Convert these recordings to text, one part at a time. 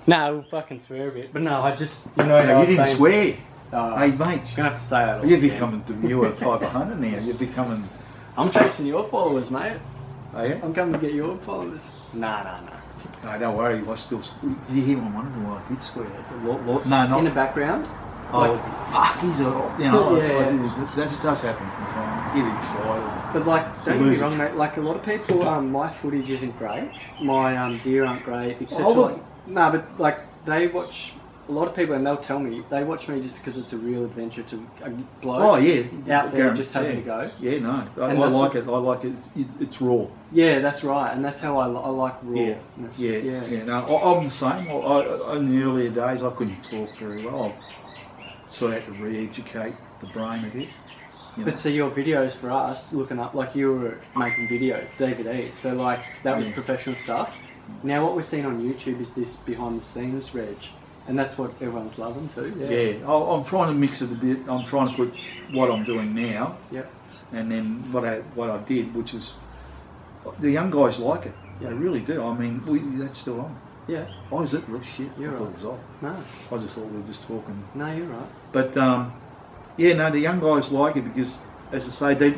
No, we'll fucking swear a bit. But no, I just, you know, No, you didn't swear. Hey, mate. I'm gonna have to say that. You're becoming a demure type of hunter now. You're becoming. I'm chasing your followers, mate. Oh, yeah? I'm coming to get your followers. Nah. No, don't worry. I still. Did you hear my one? Well, I did swear. No, not. In the background? Oh, like, fuck, he's a. You know, yeah. that does happen from time. Get excited. But like, don't get me wrong, mate. Like a lot of people, my footage isn't great. My deer aren't great, etc. Oh, no, but like they watch. A lot of people, and they'll tell me, they watch me just because it's a real adventure to a bloke out there just having a go. Yeah, no, I like it. I like it. It's raw. Yeah, that's right, and that's how I like raw. Yeah. No, I'm the same. In the earlier days, I couldn't talk very well. So I had to re-educate the brain a bit. But so your videos for us, looking up, like you were making videos, DVDs, so like that was professional stuff. Now what we're seeing on YouTube is this behind the scenes reg. And that's what everyone's loving too. Yeah. I'm trying to mix it a bit. I'm trying to put what I'm doing now. Yep. And then what I did, which is the young guys like it. They really do. I mean, that's still on. Yeah. Oh, is it? Oh, shit. You're I thought right. it was off. No. I just thought we were just talking. No, you're right. But the young guys like it because, as I say,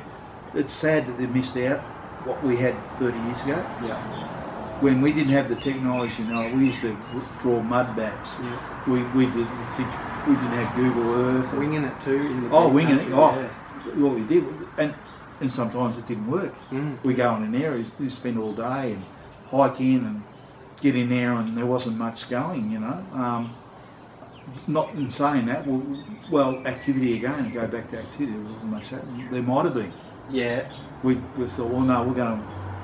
it's sad that they missed out what we had 30 years ago. Yeah. When we didn't have the technology, we used to draw mud maps. Yeah. We didn't have Google Earth. Winging it too. In the winging country, it. What we did, and sometimes it didn't work. We go in an area, you spend all day and hike in and get in there, and there wasn't much going. Not in saying that. Well, activity again. Go back to activity. There wasn't much happening. There might have been. Yeah. We thought, well, no,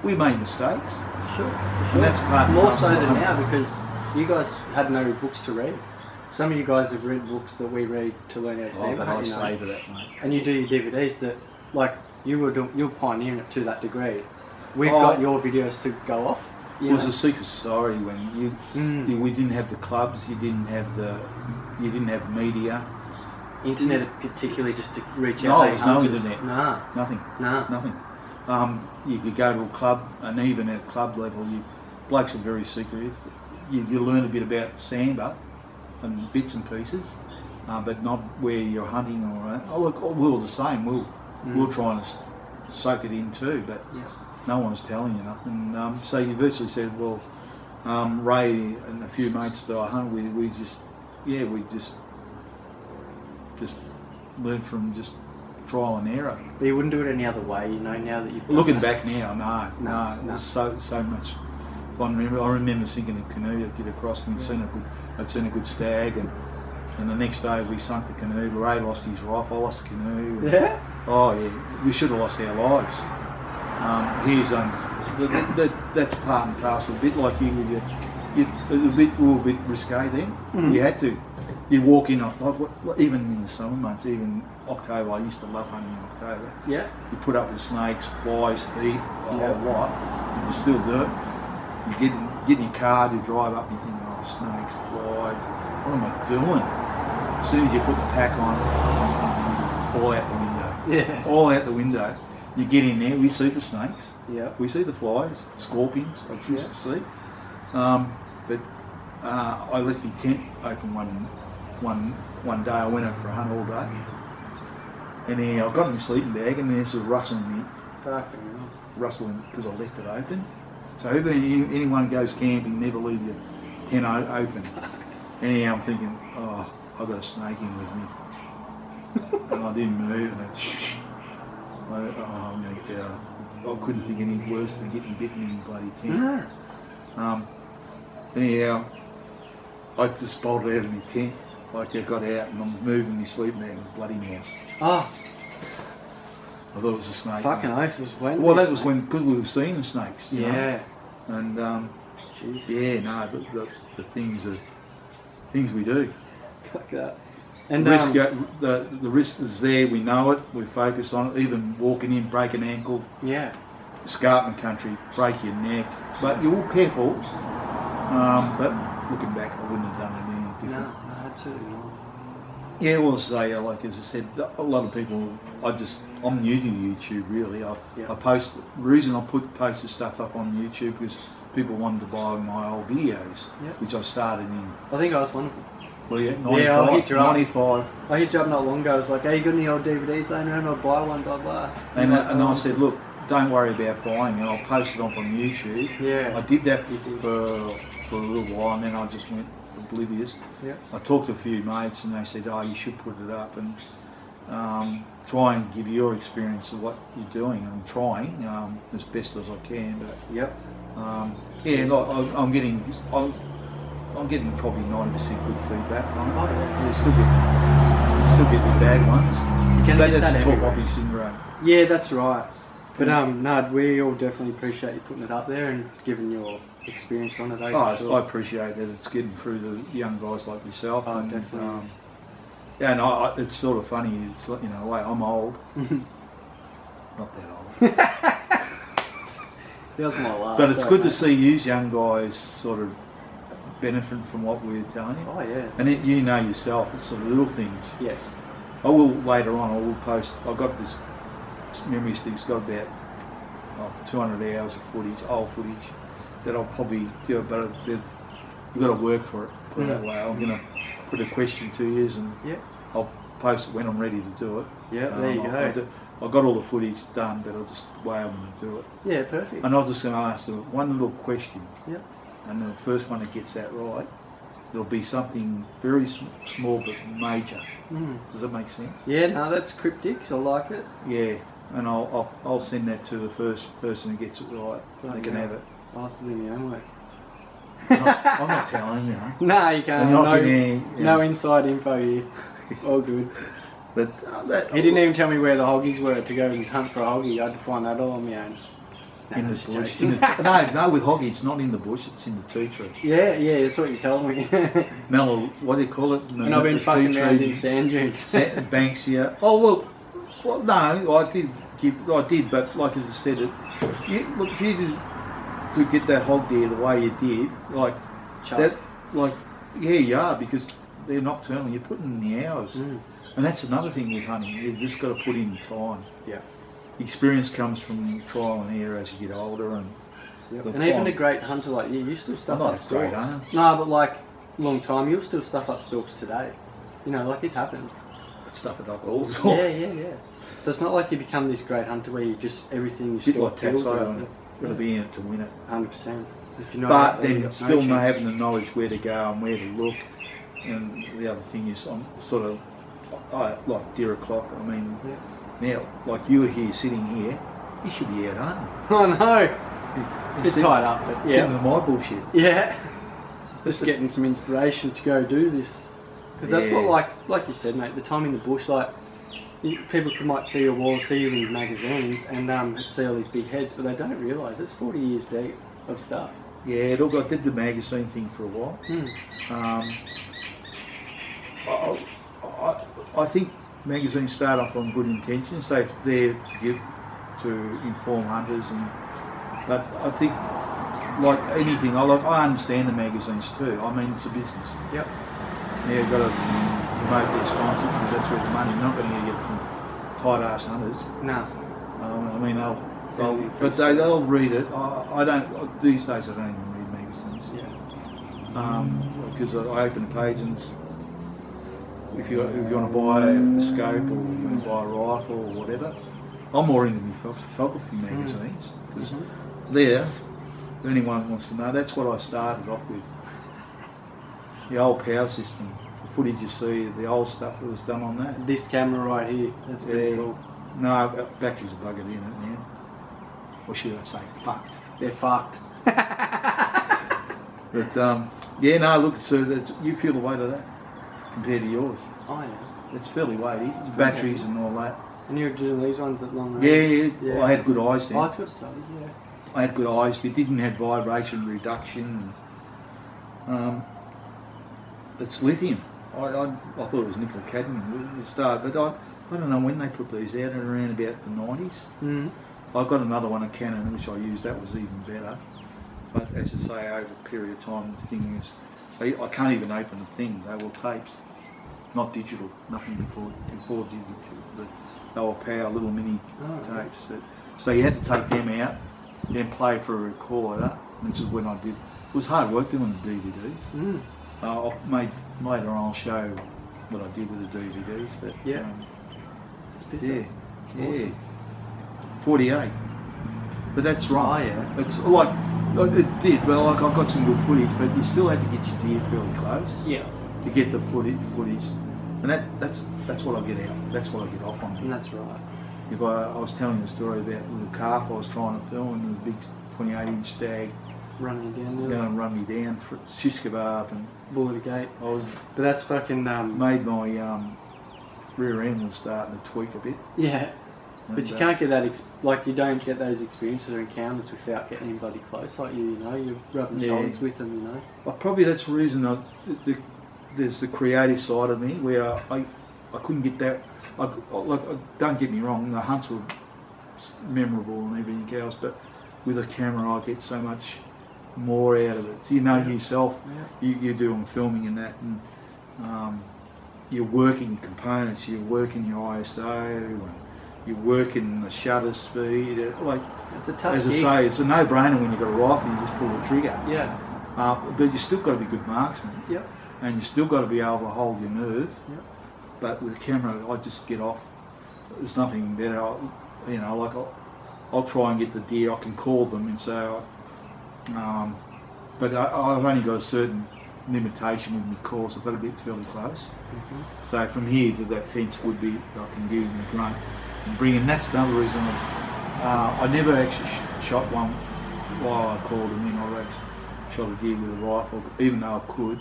we made mistakes. Sure. And that's part more so than now because you guys had no books to read. Some of you guys have read books that we read to learn how to see. But I savour that, mate. And you do your DVDs that, like, you're pioneering it to that degree. We've got your videos to go off. It was a secret society when we didn't have the clubs, you didn't have media. Internet particularly just to reach out. No, there was no internet. Nah. Nothing. You could go to a club, and even at club level, blokes are very secretive. You learn a bit about sambar and bits and pieces, but not where you're hunting or. Oh look, we're all the same. We're trying to soak it in too, but no one's telling you nothing. So you virtually said, well, Ray and a few mates that I hunt with, we just learned from just trial and error. But you wouldn't do it any other way, now that you've looking back now, no. It was so much fun. I remember sinking a canoe to get across, and I'd seen a good stag, and the next day we sunk the canoe. Ray lost his rifle, I lost the canoe. Yeah? Oh yeah, we should have lost our lives. That's part and parcel, a bit like you with we were a bit risque then. You had to. You walk in, even in the summer months, even October, I used to love hunting in October. Yeah. You put up with snakes, flies, heat, a whole lot. You still do it. You get in your car to drive up, you think, oh, snakes, flies, what am I doing? As soon as you put the pack on, all out the window. Yeah. All out the window. You get in there, we see the snakes. Yeah. We see the flies, scorpions, I used to see. But I left my tent open one day. I went out for a hunt all day, and I got in my sleeping bag, and there's a rustling because I left it open. So if anyone goes camping, never leave your tent open. Anyhow, I'm thinking, oh, I've got a snake in with me, and I didn't move, and I'm going to get out. I couldn't think any worse than getting bitten in the bloody tent. Anyhow, I just bolted out of my tent. Like I got out and I'm moving my sleeping bag with a bloody mouse. Oh. I thought it was a snake. Fucking oath, was when? Well, that was when, because we were seeing the snakes. You know? And the things we do. Fuck that. And the risk is there. We know it. We focus on it. Even walking in, break an ankle. Yeah. Escarpment country, break your neck. But you're all careful. But looking back, I wouldn't have done it any different. No, absolutely not. Yeah, well, say like as I said, a lot of people. I'm new to YouTube really. I post. The reason I post the stuff up on YouTube is people wanted to buy my old videos, Yep. which I started in. I think I was one of them. Well, yeah, Yeah, I 95. hit you up. 95. I hit you up not long ago. I was like, hey, you got any old DVDs? They know I'll buy one, blah, blah. And I said, look, don't worry about buying it. I'll post it up on YouTube. Yeah. I did that You did. for a little while, and then I just went oblivious. Yep. I talked to a few mates, and they said, oh, you should put it up and try and give your experience of what you're doing. I'm trying as best as I can, but Yep. yeah, like, I'm getting probably 90% good feedback on it. Oh, yeah. Still get the bad ones. You're But gonna get that's that a top everywhere. hobby syndrome. Yeah, that's right. But no, we all definitely appreciate you putting it up there and giving your experience on it. Eh, for sure. I appreciate that it's getting through the young guys like yourself. Oh, and, definitely. yeah, and it's sort of funny. It's like, wait, I'm old, not that old, That was my last. but it's so, good to mate. see you young guys sort of benefit from what we're telling you. Oh yeah. And you know yourself, it's the little things. Yes. I will later on. I will post. I've got this memory stick's got about 200 hours of footage, old footage, that I'll probably but you've got to work for it. Put it that way. I'm going to put a question to you, and Yep. I'll post it when I'm ready to do it. Yeah. There you go. I've got all the footage done, but I'll just the way I'm going to do it. Yeah. Perfect. And I'm just going to ask them one little question. Yep. And the first one that gets that right, there'll be something very small but major. Mm. Does that make sense? Yeah. No, that's cryptic. I like it. Yeah. And I'll send that to the first person who gets it right. They can have it. I'll have to do my own work. I'm not telling you. No, you can't. You're not No, getting any, no inside info here. All good. But He didn't even tell me where the Hoggies were to go and hunt for a Hoggie. I had to find that all on my own. in the just bush. joking. No, with Hoggy, it's not in the bush. It's in the tea tree. Yeah, that's what you told me. What do you call it? And I've been fucking around in sand dunes. Banks here. Oh well, no, I did, but like as I said, to get that hog there the way you did, like Chuck. that, like you are, because they're nocturnal. You're putting in the hours, and that's another thing with hunting. You've just got to put in the time. Yeah. Experience comes from trial and error as you get older, and And even a great hunter like you still stuff I'm not up a great stalks. hunter. No, but like long time, you'll still stuff up stalks today. Like it happens. stuff it up all the time. Yeah. So it's not like you become this great hunter where you just everything you Bit stalk like kills. Tatso, got to be in it to win it. 100%. If you're not But out there, you've then got still no not chance. having the knowledge where to go and where to look. And the other thing is, I'm sort of like deer o'clock. I mean, now like you were here sitting here, you should be out hunting. Oh no, bit Instead tied up, but of sitting yeah. with my bullshit. Yeah. Just getting some inspiration to go do this. Because that's Yeah. what, like you said, mate, the time in the bush, like, people might see a wall, see you in magazines, and see all these big heads, but they don't realise it's 40 years deep of stuff. Yeah, look, I did the magazine thing for a while. I think magazines start off on good intentions. They're there to inform hunters, but I think, like anything, I understand the magazines too. I mean, it's a business. Yep. Now you've got to promote their sponsor, because that's where the money. You're not going to get it from tight ass hunters. No. I mean, they'll read it. I don't these days. I don't even read magazines. Yeah. Because I open the page, and if you want to buy a scope, or you want to buy a rifle or whatever, I'm more into my photography magazines, because there, if anyone wants to know, that's what I started off with. The old power system, the footage you see, the old stuff that was done on that. This camera right here, that's pretty cool. No, batteries are buggered in it now. Or should I say, fucked. They're fucked. But yeah, no, look, so you feel the weight of that compared to yours. Oh yeah. It's fairly weighty. It's batteries and all that. And you were doing these ones at long range? Yeah. I had good eyes then. Oh, it's got studies, yeah. I had good eyes, but it didn't have vibration reduction. It's lithium. I thought it was nickel cadmium at the start, but I don't know when they put these out, around about the 90s. I got another one, a Canon, which I used. That was even better. But as I say, over a period of time, the thing is, I can't even open the thing. They were tapes, not digital. Nothing before digital. But they were power little mini tapes. So you had to take them out, then play for a recorder, This is when I did. It was hard work doing the DVDs. Later on I'll show what I did with the DVDs. But yeah, it's busy. Yeah, Awesome. 48. But that's right. Oh, yeah. It's like it did. Well, like I got some good footage, but you still had to get your deer fairly close. Yeah. To get the footage, and that's what I get out. That's what I get off on. And that's right. If I was telling the story about the little calf I was trying to film, and there was a big 28-inch stag Running down there. going to run me down for shish kebab, and Bull at the gate. I was But that's fucking made my rear end was starting to tweak a bit. Yeah. And, But you can't get that, like you don't get those experiences or encounters without getting anybody close like you know, you're rubbing shoulders with them, you know. Well, probably that's the reason there's the creative side of me where I couldn't get that. Don't get me wrong, the hunts were memorable and everything else, but with a camera I get so much more out of it. You know yourself, you're doing filming and that, and you're working your components, you're working your ISO, and you're working the shutter speed. Like, it's a tough as I gig. say, it's a no-brainer when you've got a rifle, you just pull the trigger. Yeah. But you still got to be good marksman. Yep. And you still got to be able to hold your nerve. Yep. But with a camera, I just get off. There's nothing better. I'll try and get the deer. I can call them and say, but I've only got a certain limitation with my calls. I've got to be fairly close. So from here to that fence would be, I can give them the grunt and bring in. That's another reason I never actually shot one while I called them in. I actually shot a deer with a rifle, even though I could,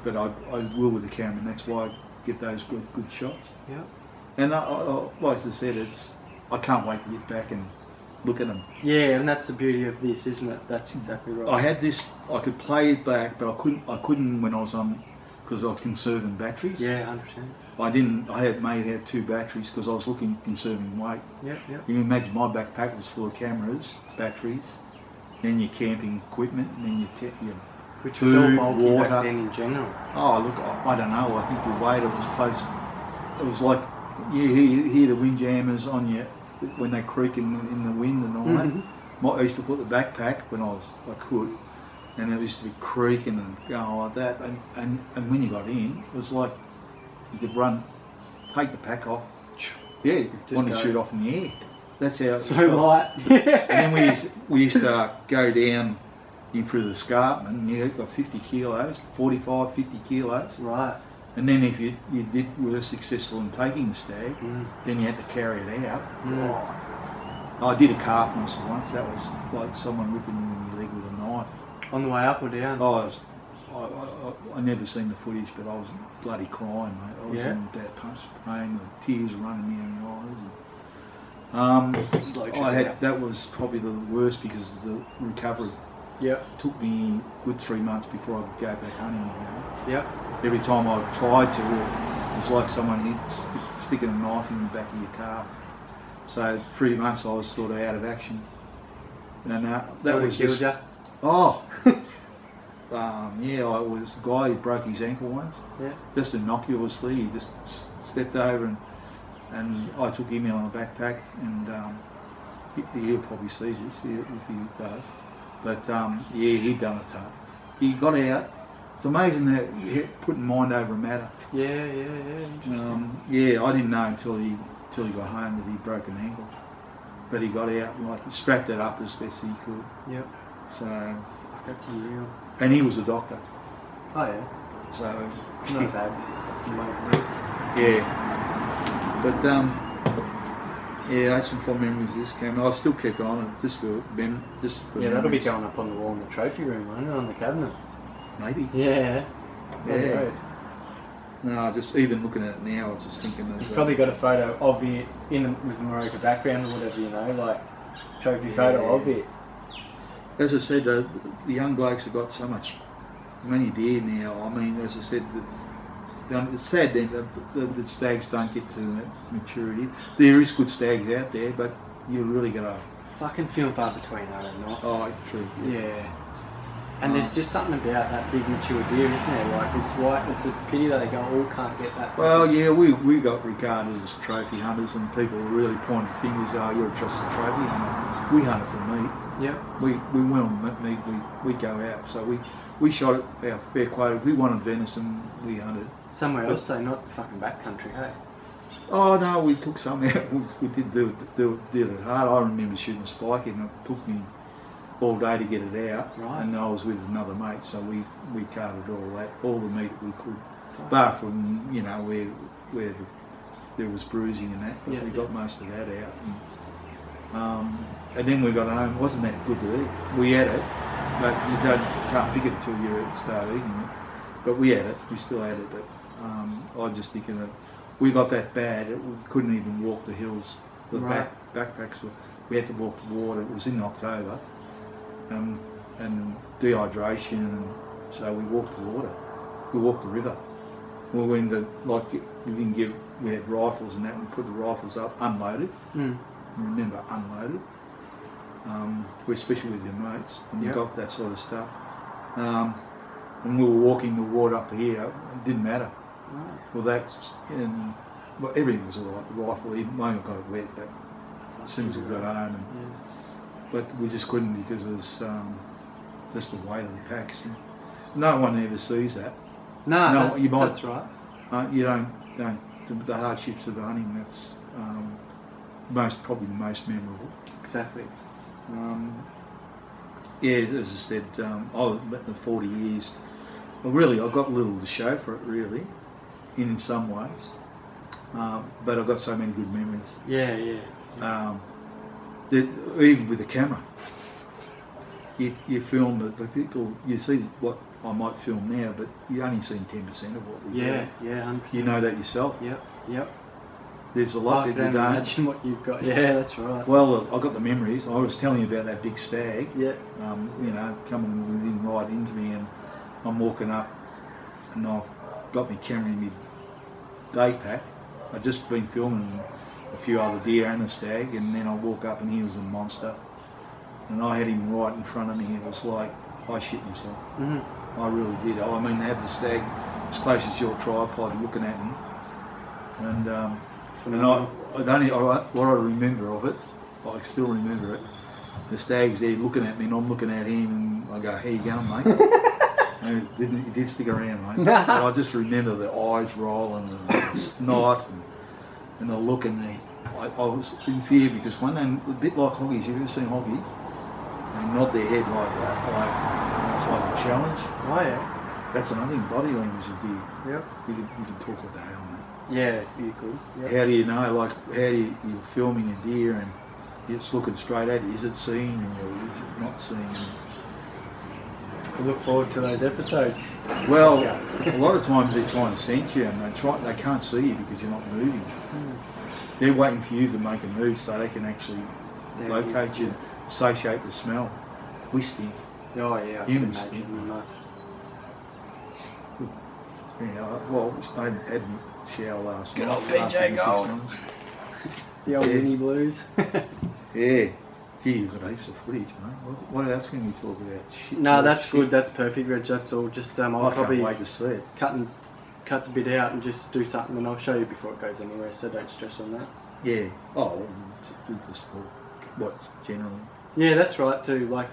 but I will with the camera, and that's why I get those good shots. Yeah. And like I said, I can't wait to get back and look at them. Yeah, and that's the beauty of this, isn't it? That's exactly right. I had this, I could play it back, but I couldn't when I was on, because I was conserving batteries. Yeah, 100%. I had 2 batteries because I was conserving weight. Yep. You can imagine my backpack was full of cameras, batteries, then your camping equipment, and then your Which food, was all bulky water. back then in general. Oh look, I don't know. I think the weight, it was close. It was like you hear the windjammers on you when they creak in the wind and all that. I used to put the backpack when I could, and it used to be creaking and going like that. And when you got in, it was like you could run, take the pack off. Yeah, just want to shoot off in the air. That's how. So light. And then we used to go down in through the escarpment, and you got 50 kilos, 45, 50 kilos. Right. And then if you were successful in taking the stag, then you had to carry it out. I did a calf muscle once. That was like someone ripping you in your leg with a knife. On the way up or down? I never seen the footage, but I was bloody crying, mate. I was in that much pain, the tears running down my eyes. That was probably the worst because of the recovery. Yep. It took me a good 3 months before I could go back hunting. You know? Yep. Every time I tried to, it was like someone sticking a knife in the back of your calf. So 3 months I was sort of out of action. And that was killed you? Oh. I was a guy who broke his ankle once. Yeah. Just innocuously, he just stepped over and I took him in on a backpack, and he'll probably see this if he does. But he'd done it tough. He got out. It's amazing that putting mind over matter. Yeah. I didn't know until he got home that he'd broken an ankle. But he got out and he strapped it up as best he could. Yep. So that's real. And he was a doctor. Oh yeah. So not bad. Yeah. But that's some fond memories of this camera. I'll still keep it on it just for that'll be going up on the wall in the trophy room, won't it, on the cabinet? Maybe. Yeah. No, just even looking at it now, I was just thinking that... You've probably got a photo of it with a Morocco background or whatever, you know, like trophy photo of it. As I said, the young blokes have got so many deer now. I mean, as I said, it's sad then that stags don't get to maturity. There is good stags out there, but you really got to... Fucking few and far between, are they not? Oh, true. Yeah. And there's just something about that big mature deer, isn't there? Like, it's a pity that they can't get that. Well, yeah, we got regarded as trophy hunters, and people really pointed fingers, oh, you're just a trophy hunter. We hunt it for meat. Yeah. We went on meat. We'd go out. So we shot it our fair quota. We wanted venison. We hunted. Somewhere else, though, not the fucking backcountry, hey? Oh no, we took some out. We did do it hard. I remember shooting a spike and it took me all day to get it out. Right. And I was with another mate, so we carted all the meat we could, bar from where there was bruising and that. But Yeah, we got most of that out. And then we got home. It wasn't that good to eat. We had it, but you can't pick it until you start eating it. But we had it. We still had it. But I was just thinking that we got that bad. We couldn't even walk the hills. The backpacks were. We had to walk the water. It was in October, and dehydration, and so we walked the water. We walked the river. We went to we had rifles and that. And we put the rifles up, unloaded. Remember, unloaded. Especially with your mates, and you got that sort of stuff. And we were walking the water up here. It didn't matter. Well, everything was alright. The rifle, even mine got it wet, but as soon as we got home, but we just couldn't because it was just the weight of the packs. And no one ever sees that. No, you might. That's right. You don't. The hardships of hunting. That's probably the most memorable. Exactly. As I said, the 40 years. Well, really, I've got little to show for it, really, in some ways. But I've got so many good memories. Yeah. Even with the camera, you film it, but people, you see what I might film now, but you only seen 10% of what we do. Yeah, 100%. You know that yourself. Yep. There's a lot that you don't. Imagine what you've got. Yeah, that's right. Well, I've got the memories. I was telling you about that big stag. Yeah. Coming within right into me, and I'm walking up, and I've got my camera in my day pack. I'd just been filming a few other deer and a stag, and then I walk up and he was a monster. And I had him right in front of me. It was like, I shit myself. I really did. I mean, to have the stag as close as your tripod looking at me. And what I remember of it, I still remember it. The stag's there looking at me, and I'm looking at him, and I go, "How you going, mate?" And he did stick around, mate. But I just remember the eyes rolling, and the snot, and the look, and I was in fear because one day, a bit like Hoggies. Have you ever seen Hoggies? They nod their head like that. It's like a challenge. Oh yeah. That's another thing. Body language of deer. Yep. You can talk all day on that. Yeah, you could. Yep. How do you know? Like, you're filming a deer and it's looking straight at you. Is it seeing you or is it not seeing you? We look forward to those episodes. Well, a lot of times they're trying to sense you and they can't see you because you're not moving. They're waiting for you to make a move so they can actually locate you, associate the smell. We stink. Oh yeah. Humans stink. We must. Yeah, well, I had a shower last night. Good old PJ Gold. The old Winnie Blues. Yeah. Gee, you've got heaps of footage, mate. What else can we talk about? Shit, No, that's good. That's perfect, Reg. That's all. Just I'll I probably can't wait to see it. cuts a bit out and just do something, and I'll show you before it goes anywhere. So don't stress on that. Yeah. Oh, we just talk. What generally? Yeah, that's right too. Like,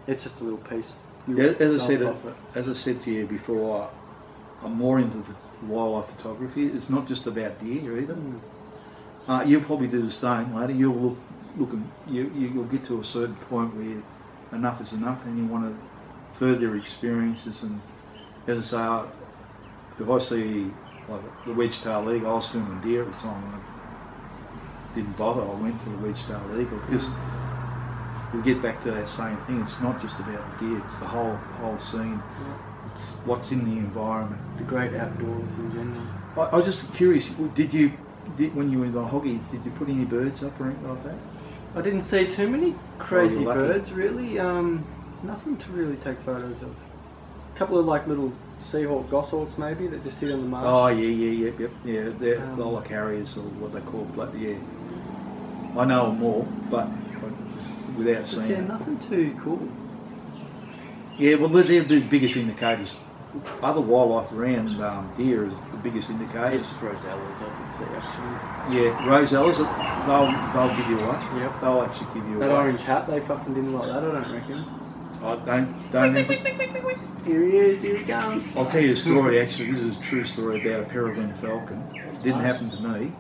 it's just a little piece. As I said to you before, I'm more into the wildlife photography. It's not just about deer either. You'll probably do the same later. You'll you'll get to a certain point where enough is enough, and you want to further your experiences. And as I say, if I see like the wedge-tailed eagle, I was filming deer at the time, and I didn't bother. I went for the wedge-tailed eagle because we get back to that same thing. It's not just about deer; it's the whole scene. It's what's in the environment. The great outdoors in general. I was just curious. When you were in the Hoggies, did you put any birds up or anything like that? I didn't see too many crazy you're lucky. birds, really. Nothing to really take photos of. A couple of like little seahawk, goshawks maybe that just sit on the marsh. Oh yeah. They're like harriers or what they call, yeah. I know them all, but just without seeing. Yeah, nothing too cool. Yeah, well they're the biggest indicators other wildlife around, deer is the biggest indicator. It's just rosellas I did see actually. Yeah, rosellas, they'll give you away. Yep. They'll actually give you That away. orange hat, they fucking didn't like that, I don't reckon. Don't. Here he is, here he comes. I'll tell you a story actually. This is a true story about a peregrine falcon. It didn't happen to me,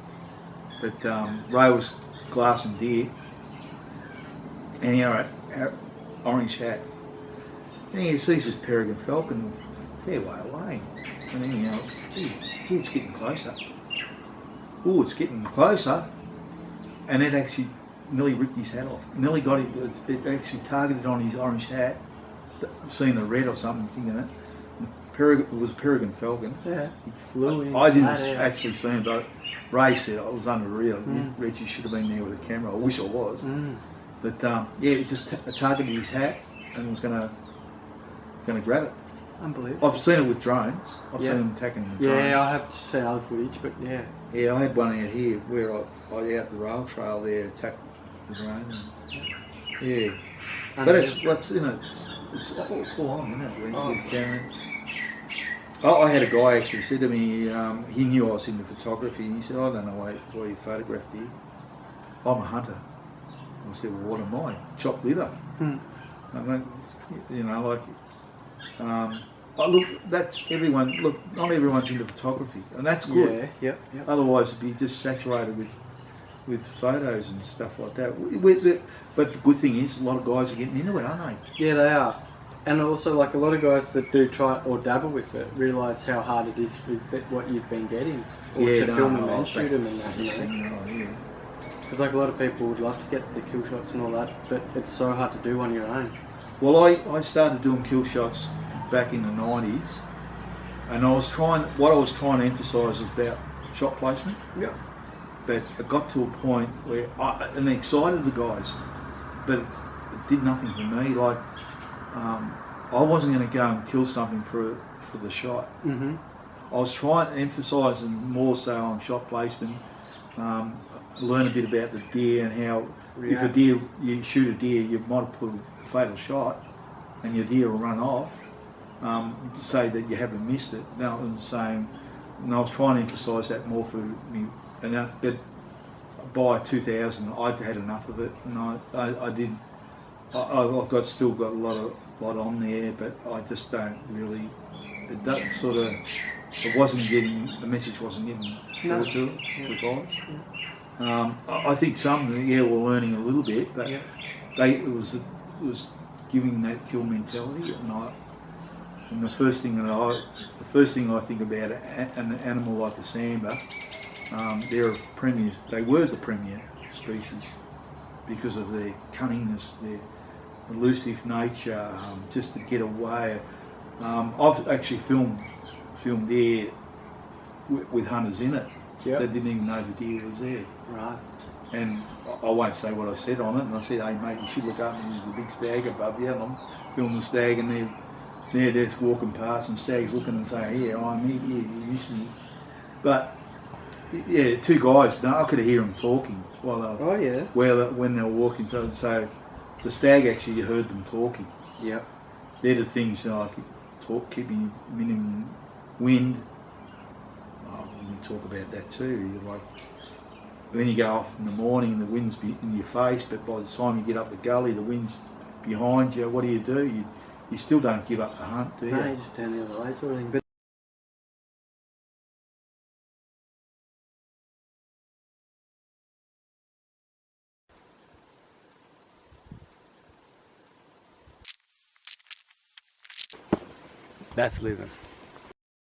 but Ray was glassing deer, and he had an orange hat. And he sees this peregrine falcon a fair way away. And then, gee, it's getting closer. Oh, it's getting closer. And it actually nearly ripped his hat off. Nearly got it. It actually targeted on his orange hat. Seen the red or something, thinking it. It was a peregrine falcon. Yeah, he flew in. I didn't actually see him, but Ray said it was unreal. Reggie should have been there with a camera. I wish I was. But yeah, it just targeted his hat and was going to grab it. Unbelievable. I've seen it with drones. I've seen them attacking with drones. Yeah, I have seen other footage, but yeah. Yeah, I had one out here where I out the rail trail there attacked the drone. Yeah, but it's all full on, isn't it? With camera. I had a guy actually said to me, he knew I was into photography, and he said, I don't know why you photographed here. I'm a hunter. I said, well, what am I? Chopped liver. I mean, look, that's everyone. Look, not everyone's into photography, and that's good. Yeah. Otherwise, it'd be just saturated with photos and stuff like that. But the good thing is, a lot of guys are getting into it, aren't they? Yeah, they are. And also, like a lot of guys that do try or dabble with it realise how hard it is for what you've been getting, or to film them and shoot them and that. Because like a lot of people would love to get the kill shots and all that, but it's so hard to do on your own. Well, I started doing kill shots back in the 90s, and what I was trying to emphasise is about shot placement. Yeah. But it got to a point where and it excited the guys, but it did nothing for me. Like I wasn't going to go and kill something for the shot. I was trying to emphasise more so on shot placement, learn a bit about the deer and how if you shoot a deer, you might have put a fatal shot, and your deer will run off. To say that you haven't missed it. That was the same, and I was trying to emphasise that more for me. And but by 2000, I'd had enough of it, and I did. I've still got a lot on there, but I just don't really. It doesn't sort of. It wasn't getting the message wasn't getting through to the guys. I think some were learning a little bit, but it was giving that kill mentality, and the first thing I think about an animal like a sambar, they were the premier species because of their cunningness, their elusive nature, just to get away. I've actually filmed deer with hunters in it. They didn't even know the deer was there. Right. And I won't say what I said on it, and I said, hey mate, you should look up, and there's a big stag above you, and I'm filming the stag, and they're just walking past, and stag's looking and saying, yeah, I'm here, you miss me. But yeah, two guys, I could hear them talking while when they were walking. So the stag actually heard them talking. Yep. They're the things that I could keeping minimum wind. We talk about that too. Like when you go off in the morning, the wind's in your face, but by the time you get up the gully, the wind's behind you. What do? You still don't give up the hunt, do you? No, you just turn the other way, sort of thing. But that's living.